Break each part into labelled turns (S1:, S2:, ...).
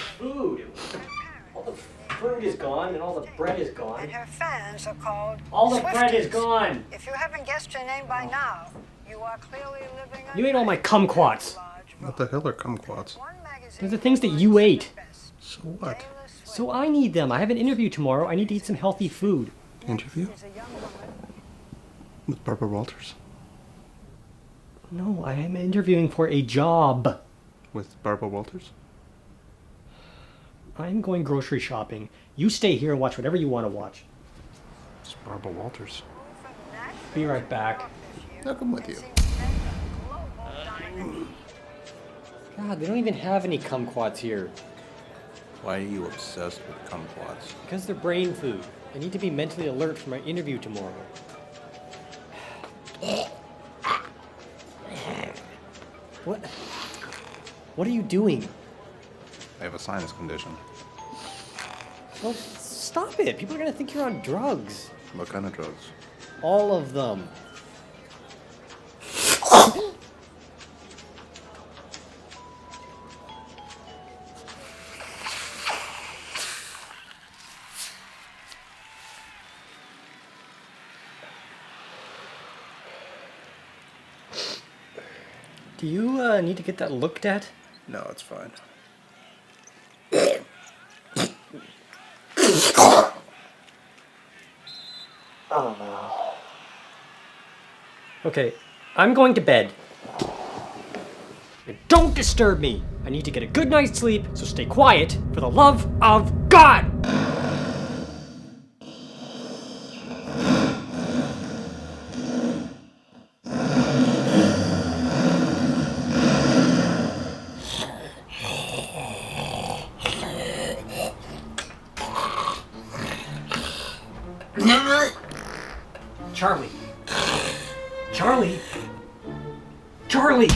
S1: food. All the fruit is gone and all the bread is gone.
S2: And her fans are called
S1: All the
S2: Swifties.
S1: bread is gone.
S2: If you haven't guessed her name by now, you are clearly living.
S1: You ate all my kumquats.
S3: What the hell are kumquats?
S1: They're the things that you ate.
S3: So what?
S1: So I need them. I have an interview tomorrow. I need to eat some healthy food.
S3: Interview? With Barbara Walters?
S1: No, I am interviewing for a job.
S3: With Barbara Walters?
S1: I'm going grocery shopping. You stay here and watch whatever you want to watch.
S3: It's Barbara Walters.
S1: Be right back.
S3: I'll come with you.
S1: God, they don't even have any kumquats here.
S3: Why are you obsessed with kumquats?
S1: Because they're brain food. I need to be mentally alert for my interview tomorrow. What? What are you doing?
S3: I have a sinus condition.
S1: Well, stop it. People are going to think you're on drugs.
S3: What kind of drugs?
S1: All of them. Do you need to get that looked at?
S3: No, it's fine.
S1: Oh no. Okay, I'm going to bed. And don't disturb me! I need to get a good night's sleep, so stay quiet for the love of God! Charlie. Charlie. Charlie.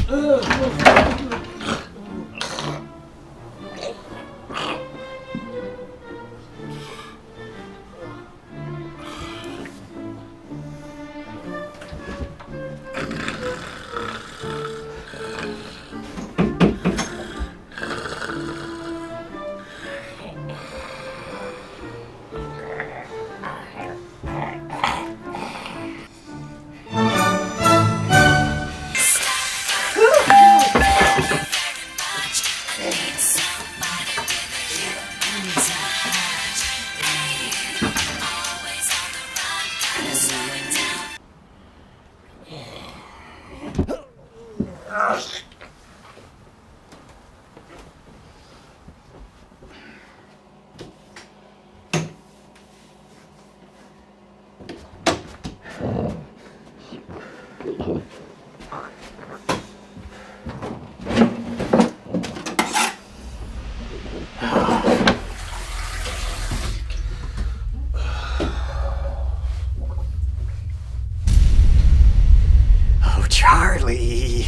S1: Oh, Charlie.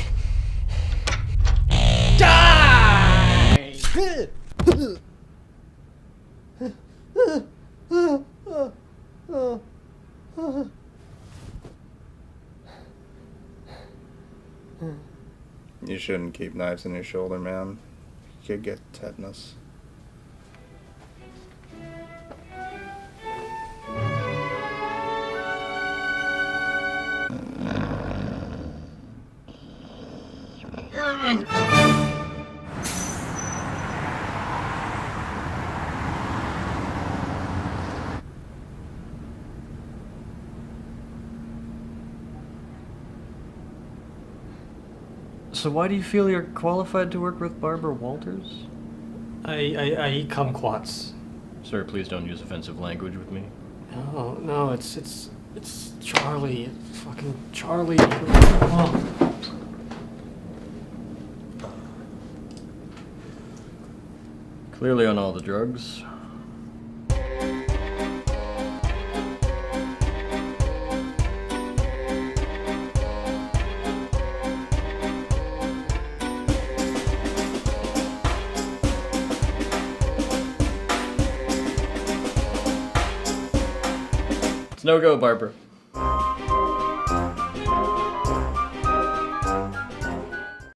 S1: Die!
S3: You shouldn't keep knives in your shoulder, man. You could get tetanus.
S4: So why do you feel you're qualified to work with Barbara Walters?
S1: I eat kumquats.
S4: Sir, please don't use offensive language with me.
S1: No, it's Charlie. It's fucking Charlie. Oh.
S4: Clearly on all the drugs. It's no go, Barbara.